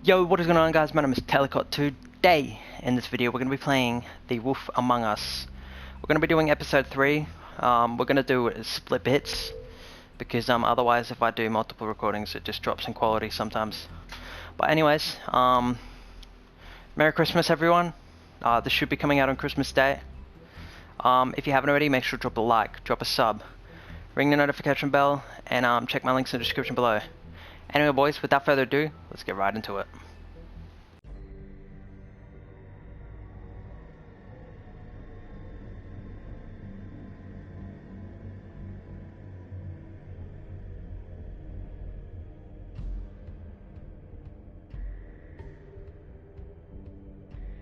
Yo, what is going on, guys? My name is Telikott. Today, in this video, we're going to be playing The Wolf Among Us. We're going to be doing episode 3. We're going to do split bits, because otherwise if I do multiple recordings it just drops in quality sometimes. But anyways, Merry Christmas everyone. This should be coming out on Christmas Day. If you haven't already, make sure to drop a like, drop a sub, ring the notification bell, and check my links in the description below. Anyway boys, without further ado, let's get right into it.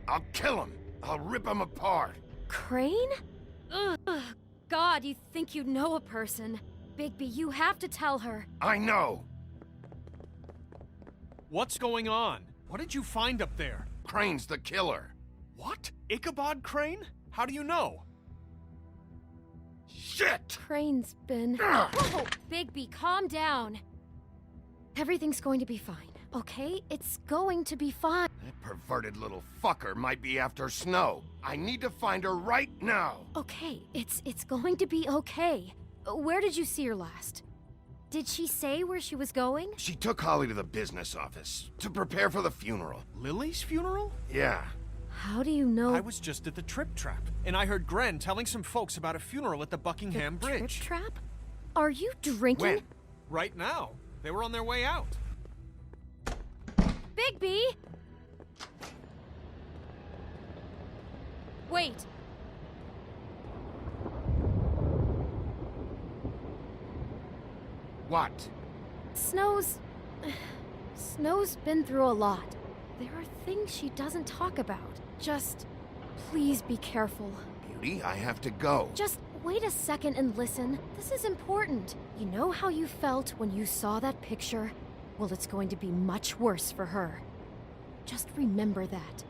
I'll kill him. I'll rip him apart. Crane? Ugh, God, you think you know a person. Bigby, you have to tell her. I know. What's going on? What did you find up there? Crane's the killer. What? Ichabod Crane? How do you know? Shit! Crane's been... Whoa! Bigby, calm down. Everything's going to be fine, okay? It's going to be fine. That perverted little fucker might be after Snow. I need to find her right now. Okay, it's going to be okay. Where did you see her last? Did she say where she was going? She took Holly to the business office to prepare for the funeral. Lily's funeral? Yeah. How do you know? I was just at the Trip Trap, and I heard Gren telling some folks about a funeral at the Buckingham Bridge. Trip Trap? Are you drinking? When? Right now. They were on their way out. Bigby! Wait. What? Snow's been through a lot. There are things she doesn't talk about. Just, please be careful. Beauty, I have to go. Just wait a second and listen. This is important. You know how you felt when you saw that picture? Well, it's going to be much worse for her. Just remember that.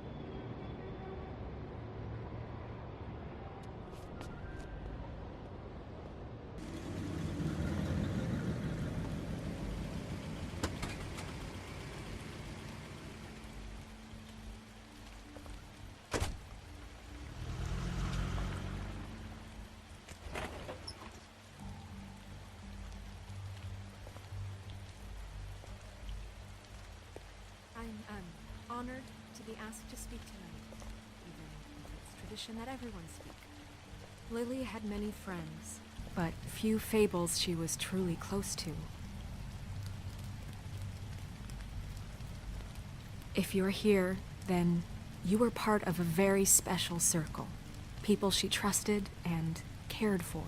I'm honored to be asked to speak tonight, even if it's tradition that everyone speak. Lily had many friends, but few fables she was truly close to. If you're here, then you were part of a very special circle. People she trusted and cared for.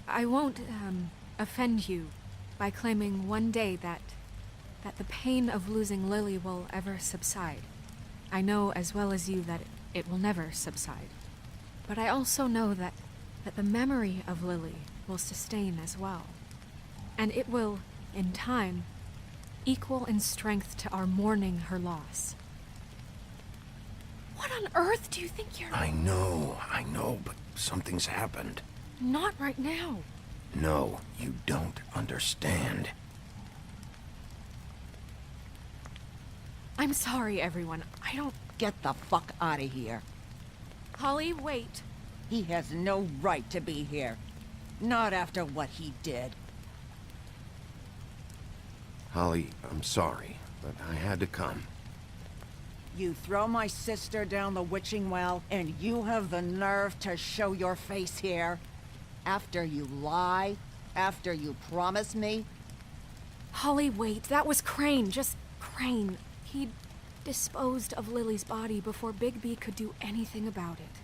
I won't, offend you by claiming one day that the pain of losing Lily will ever subside. I know as well as you that it will never subside. But I also know that the memory of Lily will sustain as well. And it will, in time, equal in strength to our mourning her loss. What on earth do you think you're... I know, but something's happened. Not right now. No, you don't understand. I'm sorry, everyone. I don't... Get the fuck out of here. Holly, wait. He has no right to be here. Not after what he did. Holly, I'm sorry, but I had to come. You throw my sister down the witching well, and you have the nerve to show your face here? After you lie? After you promise me? Holly, wait. That was Crane. Just Crane. He disposed of Lily's body before Bigby could do anything about it.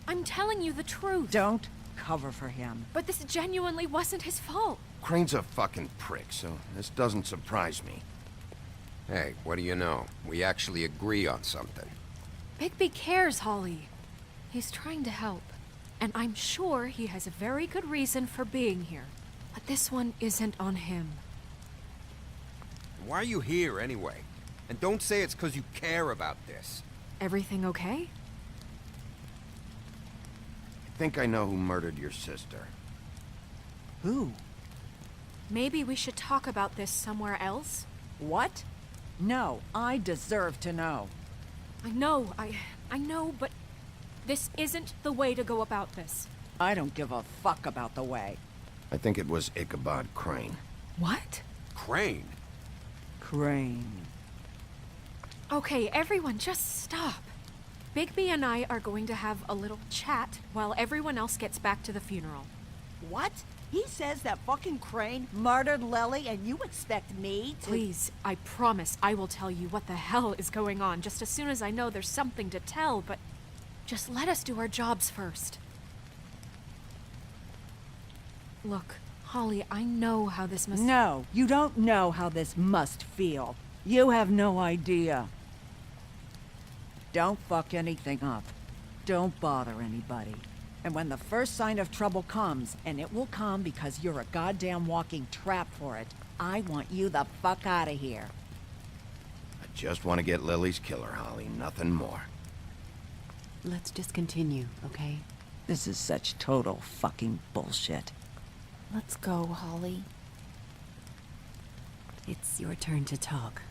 I'm telling you the truth. Don't cover for him. But this genuinely wasn't his fault. Crane's a fucking prick, so this doesn't surprise me. Hey, what do you know? We actually agree on something. Bigby cares, Holly. He's trying to help. And I'm sure he has a very good reason for being here. But this one isn't on him. Why are you here, anyway? And don't say it's because you care about this. Everything okay? I think I know who murdered your sister. Who? maybe we should talk about this somewhere else? What? No, I deserve to know. I know, but this isn't the way to go about this. I don't give a fuck about the way. I think it was Ichabod Crane. What? Crane? Crane. Okay, everyone, just stop. Bigby and I are going to have a little chat while everyone else gets back to the funeral. What? He says that fucking Crane murdered Lily and you expect me to— Please, I promise I will tell you what the hell is going on just as soon as I know there's something to tell, but just let us do our jobs first. Look, Holly, I know how this must— No, you don't know how this must feel. You have no idea. Don't fuck anything up. Don't bother anybody. And when the first sign of trouble comes, and it will come because you're a goddamn walking trap for it, I want you the fuck out of here. I just want to get Lily's killer, Holly, nothing more. Let's just continue, okay? This is such total fucking bullshit. Let's go, Holly. It's your turn to talk.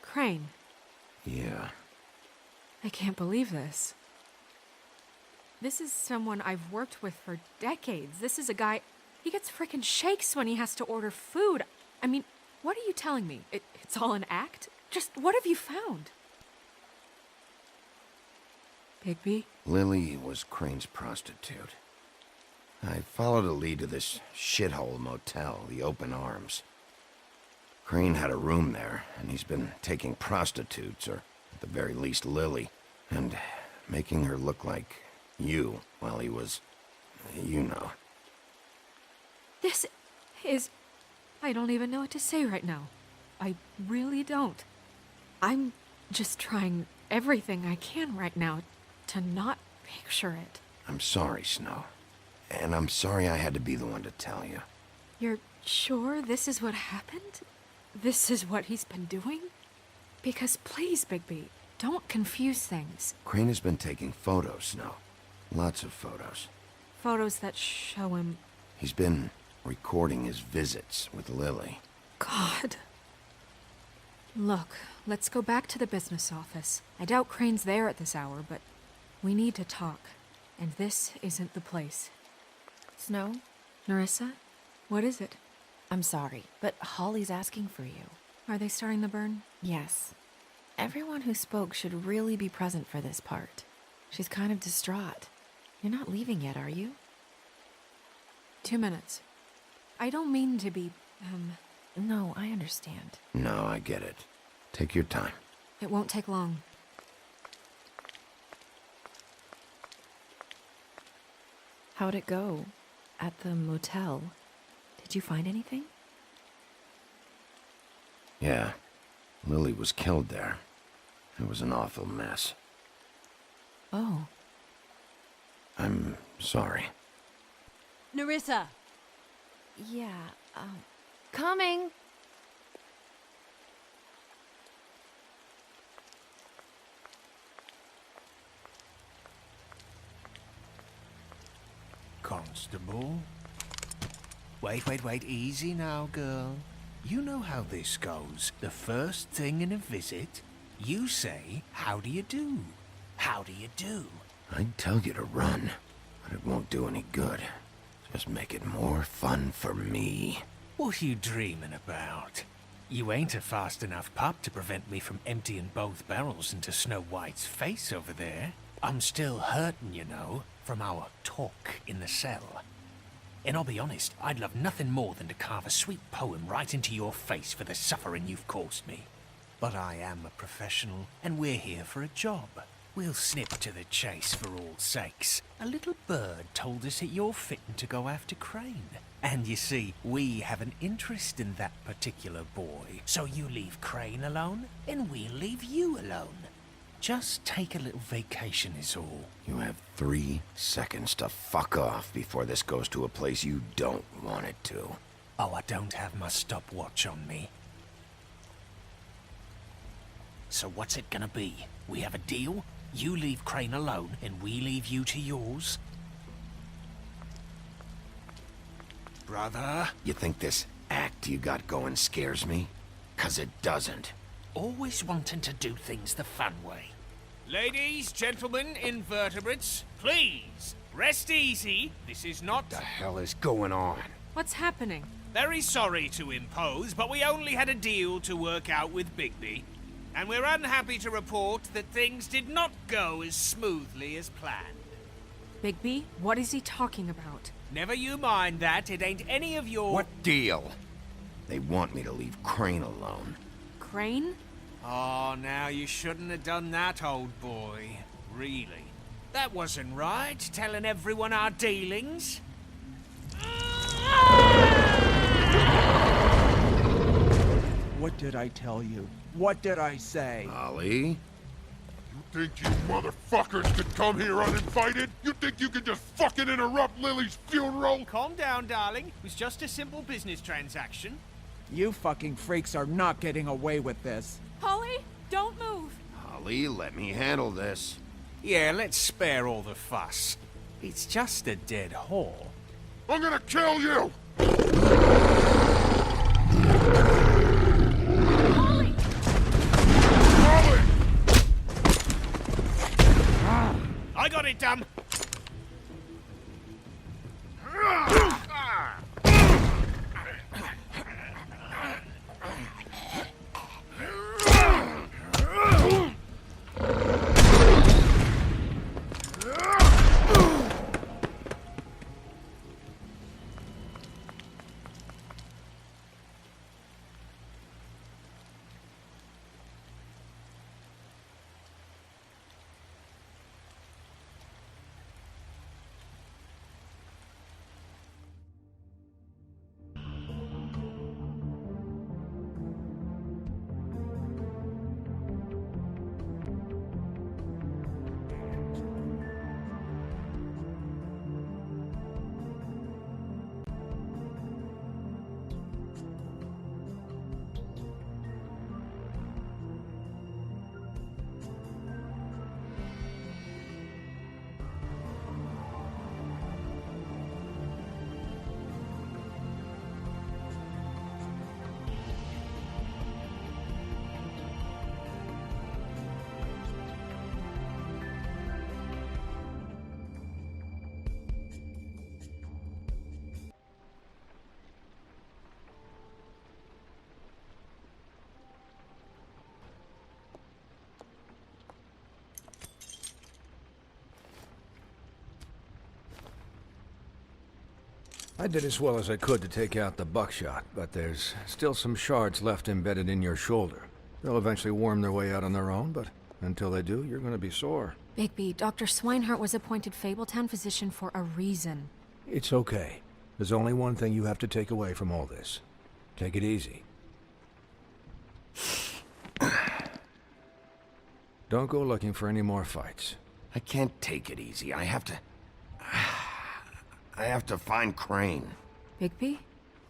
Crane, Yeah. I can't believe this. This is someone I've worked with for decades. This is a guy, he gets frickin' shakes when he has to order food. I mean, what are you telling me? It's all an act? Just what have you found? Bigby? Lily was Crane's prostitute. I followed a lead to this shithole motel, the Open Arms. Crane had a room there, and he's been taking prostitutes, or at the very least Lily, and making her look like you while he was, you know. This is... I don't even know what to say right now. I really don't. I'm just trying everything I can right now to not picture it. I'm sorry, Snow. And I'm sorry I had to be the one to tell you. You're sure this is what happened? This is what he's been doing? Because please, Bigby, don't confuse things. Crane has been taking photos, Snow. Lots of photos. Photos that show him... He's been recording his visits with Lily. God. Look, let's go back to the business office. I doubt Crane's there at this hour, but we need to talk. And this isn't the place. Snow? Nerissa? What is it? I'm sorry, but Holly's asking for you. Are they starting the burn? Yes. Everyone who spoke should really be present for this part. She's kind of distraught. You're not leaving yet, are you? 2 minutes. I don't mean to be, No, I understand. No, I get it. Take your time. It won't take long. How'd it go? At the motel? Did you find anything? Yeah. Lily was killed there. It was an awful mess. Oh. I'm sorry. Nerissa! Yeah, Coming! Constable? Wait, easy now, girl. You know how this goes. The first thing in a visit, you say, how do you do? How do you do? I'd tell you to run, but it won't do any good. Just make it more fun for me. What are you dreaming about? You ain't a fast enough pup to prevent me from emptying both barrels into Snow White's face over there. I'm still hurting, you know, from our talk in the cell. And I'll be honest, I'd love nothing more than to carve a sweet poem right into your face for the suffering you've caused me. But I am a professional, and we're here for a job. We'll snip to the chase for all sakes. A little bird told us that you're fitting to go after Crane. And you see, we have an interest in that particular boy. So you leave Crane alone, and we'll leave you alone. Just take a little vacation is all. You have 3 seconds to fuck off before this goes to a place you don't want it to. Oh, I don't have my stopwatch on me. So what's it gonna be? We have a deal? You leave Crane alone, and we leave you to yours? Brother? You think this act you got going scares me? 'Cause it doesn't. Always wanting to do things the fun way. Ladies, gentlemen, invertebrates, please, rest easy. This is not... What the hell is going on? What's happening? Very sorry to impose, but we only had a deal to work out with Bigby. And we're unhappy to report that things did not go as smoothly as planned. Bigby, what is he talking about? Never you mind that, it ain't any of your... What deal? They want me to leave Crane alone. Crane? Oh, now you shouldn't have done that, old boy. Really. That wasn't right, telling everyone our dealings. What did I tell you? What did I say? Ollie? You think you motherfuckers could come here uninvited? You think you could just fucking interrupt Lily's funeral? Calm down, darling. It was just a simple business transaction. You fucking freaks are not getting away with this. Holly, don't move. Ollie, let me handle this. Yeah, let's spare all the fuss. It's just a dead whore. I'm gonna kill you! Holly! Ollie! I got it, dumb. I did as well as I could to take out the buckshot, but there's still some shards left embedded in your shoulder. They'll eventually worm their way out on their own, but until they do, you're gonna be sore. Bigby, Dr. Swinehart was appointed Fabletown physician for a reason. It's okay. There's only one thing you have to take away from all this. Take it easy. Don't go looking for any more fights. I can't take it easy. I have to find Crane. Bigby?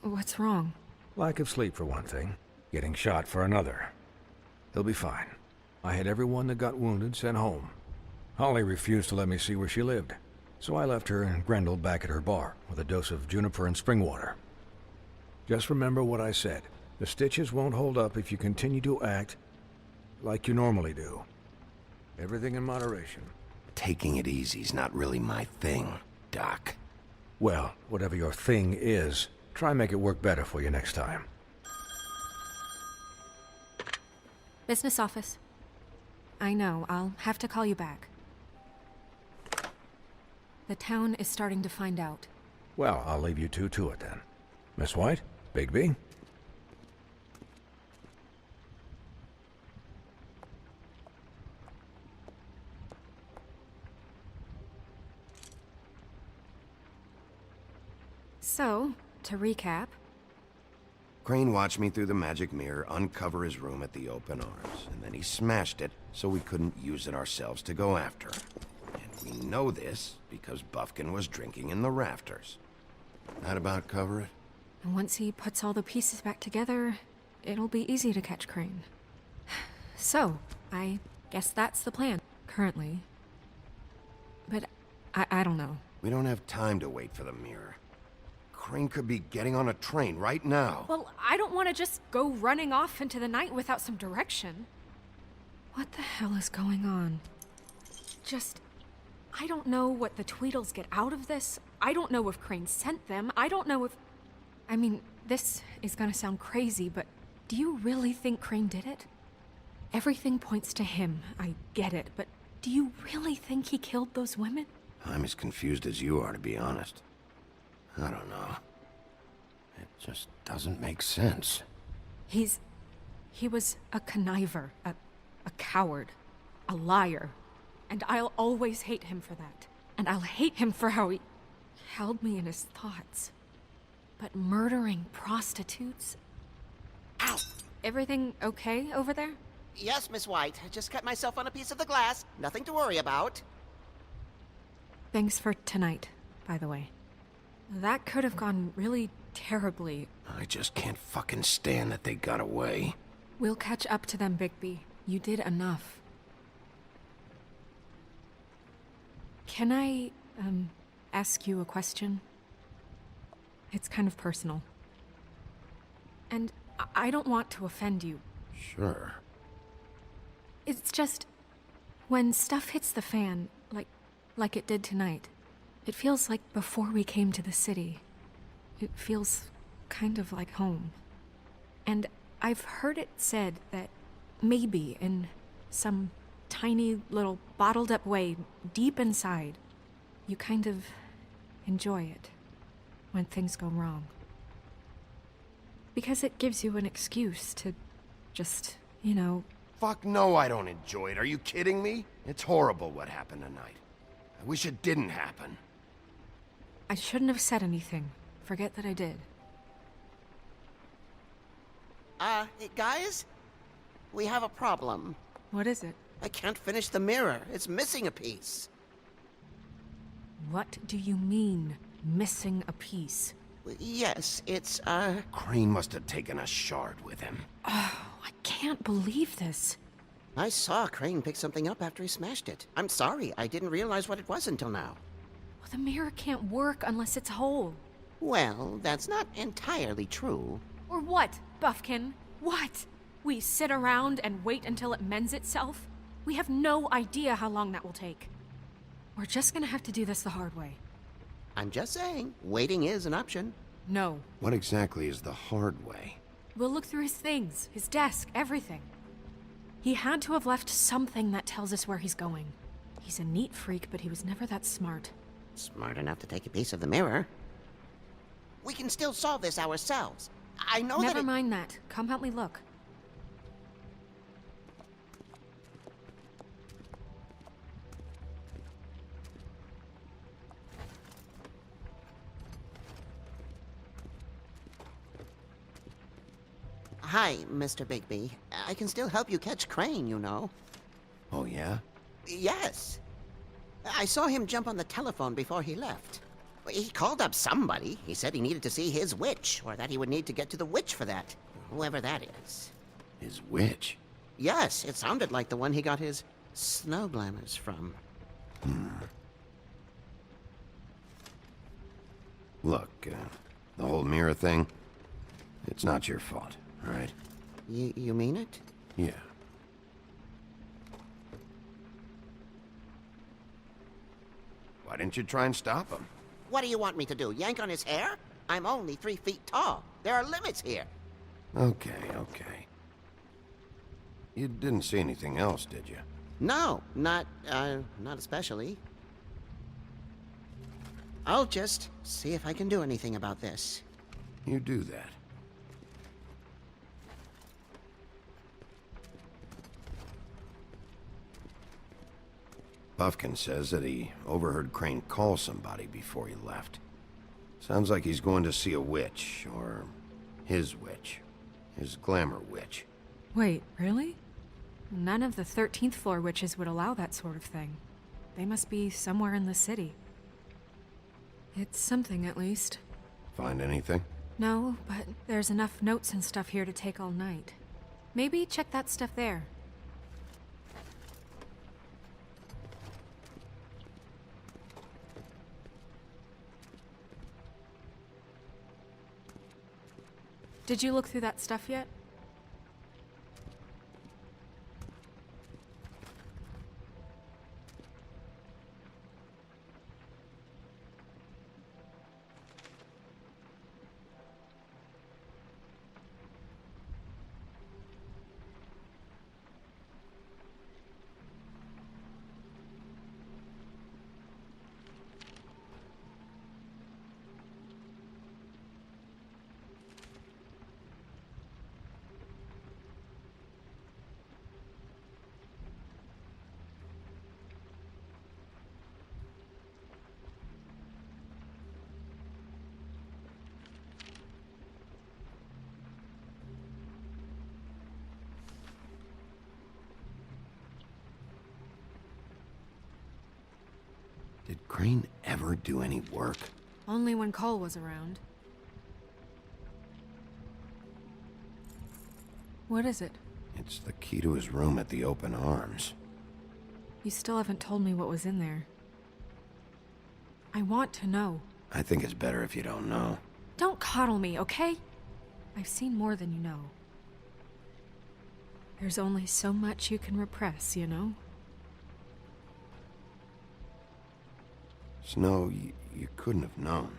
What's wrong? Lack of sleep for one thing. Getting shot for another. He'll be fine. I had everyone that got wounded sent home. Holly refused to let me see where she lived, so I left her and Grendel back at her bar with a dose of juniper and spring water. Just remember what I said. The stitches won't hold up if you continue to act like you normally do. Everything in moderation. Taking it easy's not really my thing, Doc. Well, whatever your thing is, try and make it work better for you next time. Business office. I know, I'll have to call you back. The town is starting to find out. Well, I'll leave you two to it then. Miss White? Bigby? So, to recap... Crane watched me through the magic mirror uncover his room at the open arms, and then he smashed it so we couldn't use it ourselves to go after him. And we know this because Buffkin was drinking in the rafters. That about cover it? And once he puts all the pieces back together, it'll be easy to catch Crane. So, I guess that's the plan, currently. But I don't know. We don't have time to wait for the mirror. Crane could be getting on a train right now. Well, I don't want to just go running off into the night without some direction. What the hell is going on? I don't know what the Tweedles get out of this. I don't know if Crane sent them. I don't know if... I mean, this is gonna sound crazy, but do you really think Crane did it? Everything points to him, I get it, but do you really think he killed those women? I'm as confused as you are, to be honest. I don't know. It just doesn't make sense. He was a conniver, a coward, a liar. And I'll always hate him for that. And I'll hate him for how he held me in his thoughts. But murdering prostitutes? Ow! Everything okay over there? Yes, Miss White. I just cut myself on a piece of the glass. Nothing to worry about. Thanks for tonight, by the way. That could have gone really terribly. I just can't fucking stand that they got away. We'll catch up to them, Bigby. You did enough. Can I, ask you a question? It's kind of personal. And I don't want to offend you. Sure. It's just... when stuff hits the fan, like it did tonight, it feels like before we came to the city. It feels kind of like home. And I've heard it said that maybe in some tiny little bottled up way deep inside, you kind of enjoy it when things go wrong. Because it gives you an excuse to just, you know... Fuck no, I don't enjoy it. Are you kidding me? It's horrible what happened tonight. I wish it didn't happen. I shouldn't have said anything. Forget that I did. Guys? We have a problem. What is it? I can't finish the mirror. It's missing a piece. What do you mean, missing a piece? Yes, it's, Crane must have taken a shard with him. Oh, I can't believe this. I saw Crane pick something up after he smashed it. I'm sorry, I didn't realize what it was until now. Well, the mirror can't work unless it's whole. Well, that's not entirely true. Or what, Buffkin? What? We sit around and wait until it mends itself? We have no idea how long that will take. We're just gonna have to do this the hard way. I'm just saying, waiting is an option. No. What exactly is the hard way? We'll look through his things, his desk, everything. He had to have left something that tells us where he's going. He's a neat freak, but he was never that smart. Smart enough to take a piece of the mirror. We can still solve this ourselves. I know that Never mind that. Come help me look. Hi, Mr. Bigby. I can still help you catch Crane, you know. Oh, yeah? Yes. I saw him jump on the telephone before he left. He called up somebody. He said he needed to see his witch, or that he would need to get to the witch for that. Whoever that is. His witch? Yes, it sounded like the one he got his snow glamours from. Look, the whole mirror thing, it's not your fault, all right? You mean it? Yeah. Why didn't you try and stop him? What do you want me to do, yank on his hair? I'm only 3 feet tall. There are limits here. Okay, okay. You didn't see anything else, did you? No, not especially. I'll just see if I can do anything about this. You do that. Buffkin says that he overheard Crane call somebody before he left. Sounds like he's going to see a witch, or his witch. His glamour witch. Wait, really? None of the 13th floor witches would allow that sort of thing. They must be somewhere in the city. It's something, at least. Find anything? No, but there's enough notes and stuff here to take all night. Maybe check that stuff there. Did you look through that stuff yet? Did Crane ever do any work? Only when Cole was around. What is it? It's the key to his room at the Open Arms. You still haven't told me what was in there. I want to know. I think it's better if you don't know. Don't coddle me, okay? I've seen more than you know. There's only so much you can repress, you know? Snow, you couldn't have known.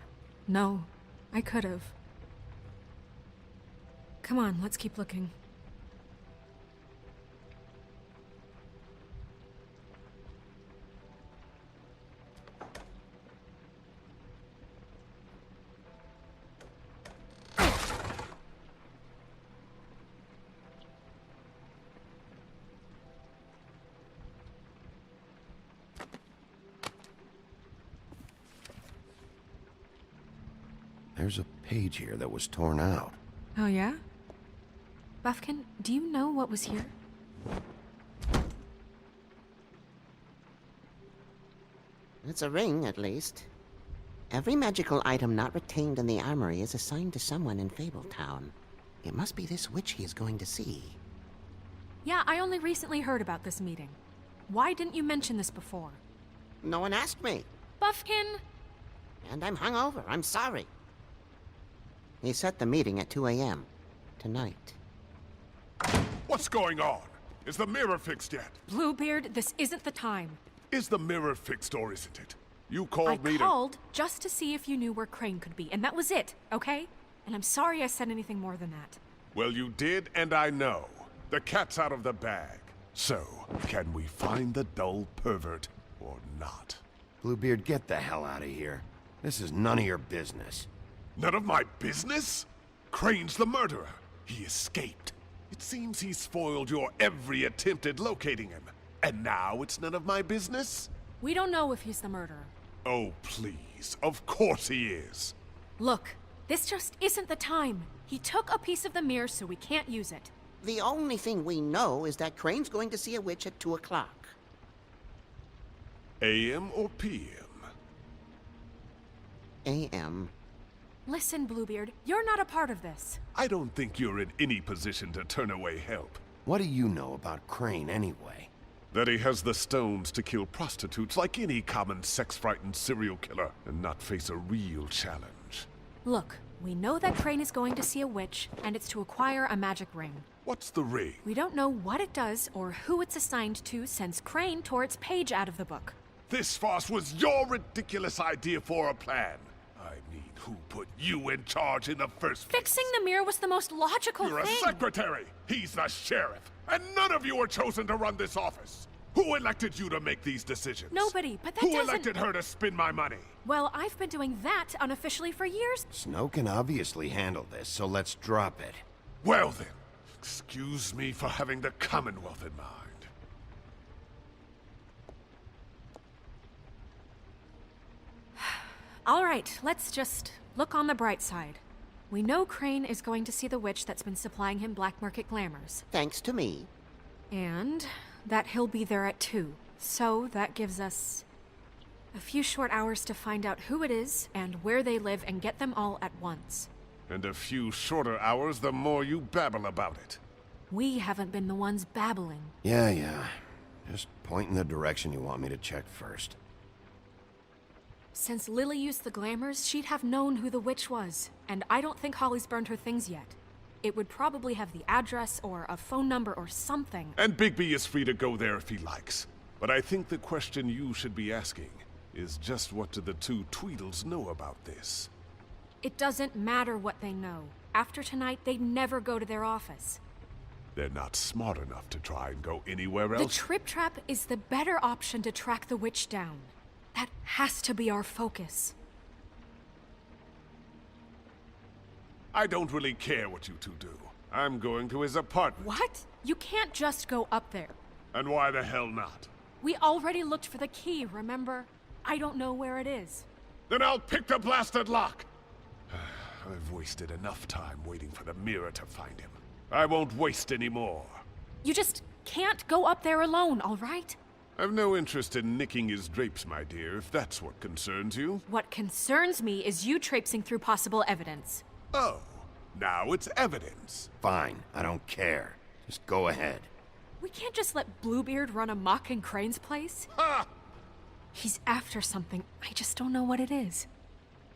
No, I could have. Come on, let's keep looking. There's a page here that was torn out. Oh, yeah? Buffkin, do you know what was here? It's a ring, at least. Every magical item not retained in the armory is assigned to someone in Fabletown. It must be this witch he is going to see. Yeah, I only recently heard about this meeting. Why didn't you mention this before? No one asked me. Buffkin! And I'm hungover. I'm sorry. He set the meeting at 2 a.m. tonight. What's going on? Is the mirror fixed yet? Bluebeard, this isn't the time. Is the mirror fixed or isn't it? You called me I called just to see if you knew where Crane could be, and that was it, okay? And I'm sorry I said anything more than that. Well, you did, and I know. The cat's out of the bag. So, can we find the dull pervert or not? Bluebeard, get the hell out of here. This is none of your business. None of my business? Crane's the murderer. He escaped. It seems he spoiled your every attempt at locating him. And now it's none of my business? We don't know if he's the murderer. Oh, please. Of course he is. Look, this just isn't the time. He took a piece of the mirror, so we can't use it. The only thing we know is that Crane's going to see a witch at 2 o'clock. AM or PM? AM. Listen, Bluebeard, you're not a part of this. I don't think you're in any position to turn away help. What do you know about Crane, anyway? That he has the stones to kill prostitutes like any common sex-frightened serial killer and not face a real challenge. Look, we know that Crane is going to see a witch, and it's to acquire a magic ring. What's the ring? We don't know what it does or who it's assigned to since Crane tore its page out of the book. This farce was your ridiculous idea for a plan. I mean, who put you in charge in the first place? Fixing the mirror was the most logical You're thing. a secretary! He's the sheriff! And none of you were chosen to run this office! Who elected you to make these decisions? Nobody, but that Who doesn't... elected her to spend my money? Well, I've been doing that unofficially for years. Snow can obviously handle this, so let's drop it. Well then, excuse me for having the Commonwealth in mind. All right, let's just look on the bright side. We know Crane is going to see the witch that's been supplying him black market glamours. Thanks to me. And that he'll be there at 2. So that gives us a few short hours to find out who it is and where they live and get them all at once. And a few shorter hours the more you babble about it. We haven't been the ones babbling. Yeah. Just point in the direction you want me to check first. Since Lily used the glamours, she'd have known who the witch was. And I don't think Holly's burned her things yet. It would probably have the address or a phone number or something. And Bigby is free to go there if he likes. But I think the question you should be asking is just what do the two Tweedles know about this? It doesn't matter what they know. After tonight, they'd never go to their office. They're not smart enough to try and go anywhere else. The Trip Trap is the better option to track the witch down. That has to be our focus. I don't really care what you two do. I'm going to his apartment. What? You can't just go up there. And why the hell not? We already looked for the key, remember? I don't know where it is. Then I'll pick the blasted lock! I've wasted enough time waiting for the mirror to find him. I won't waste any more. You just can't go up there alone, all right? I've no interest in nicking his drapes, my dear, if that's what concerns you. What concerns me is you traipsing through possible evidence. Oh, now it's evidence. Fine, I don't care. Just go ahead. We can't just let Bluebeard run amok in Crane's place. Ha! He's after something. I just don't know what it is.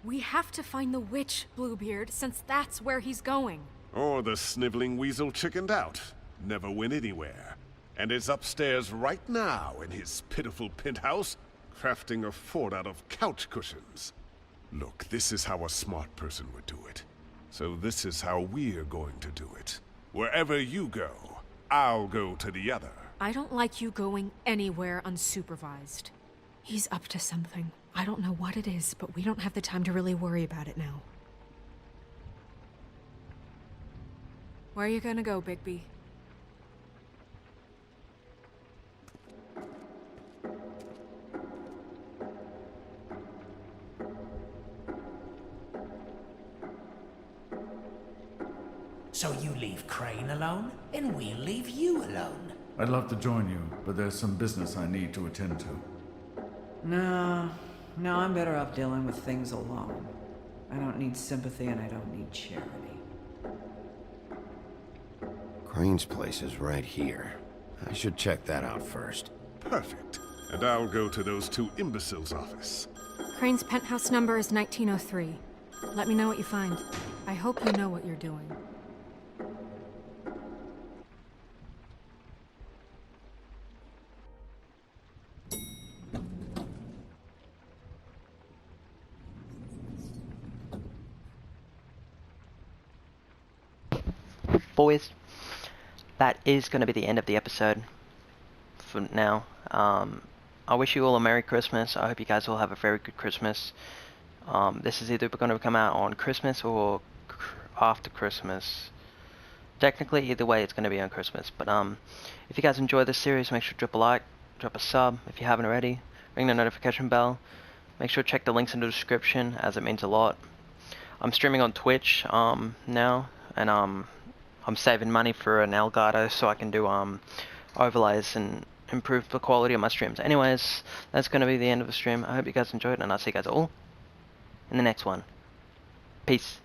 We have to find the witch, Bluebeard, since that's where he's going. Or the sniveling weasel chickened out. Never went anywhere. And is upstairs right now in his pitiful penthouse, crafting a fort out of couch cushions. Look, this is how a smart person would do it. So this is how we're going to do it. Wherever you go, I'll go to the other. I don't like you going anywhere unsupervised. He's up to something. I don't know what it is, but we don't have the time to really worry about it now. Where are you gonna go, Bigby? So you leave Crane alone, and we'll leave you alone. I'd love to join you, but there's some business I need to attend to. No, I'm better off dealing with things alone. I don't need sympathy and I don't need charity. Crane's place is right here. I should check that out first. Perfect. And I'll go to those two imbeciles' office. Crane's penthouse number is 1903. Let me know what you find. I hope you know what you're doing. Boys, that is going to be the end of the episode for now. I wish you all a Merry Christmas. I hope you guys all have a very good Christmas. This is either going to come out on Christmas or after Christmas. Technically, either way, it's going to be on Christmas. But if you guys enjoy this series, make sure to drop a like, drop a sub if you haven't already. Ring the notification bell. Make sure to check the links in the description, as it means a lot. I'm streaming on Twitch now, and I'm saving money for an Elgato so I can do overlays and improve the quality of my streams. Anyways, that's going to be the end of the stream. I hope you guys enjoyed, and I'll see you guys all in the next one. Peace.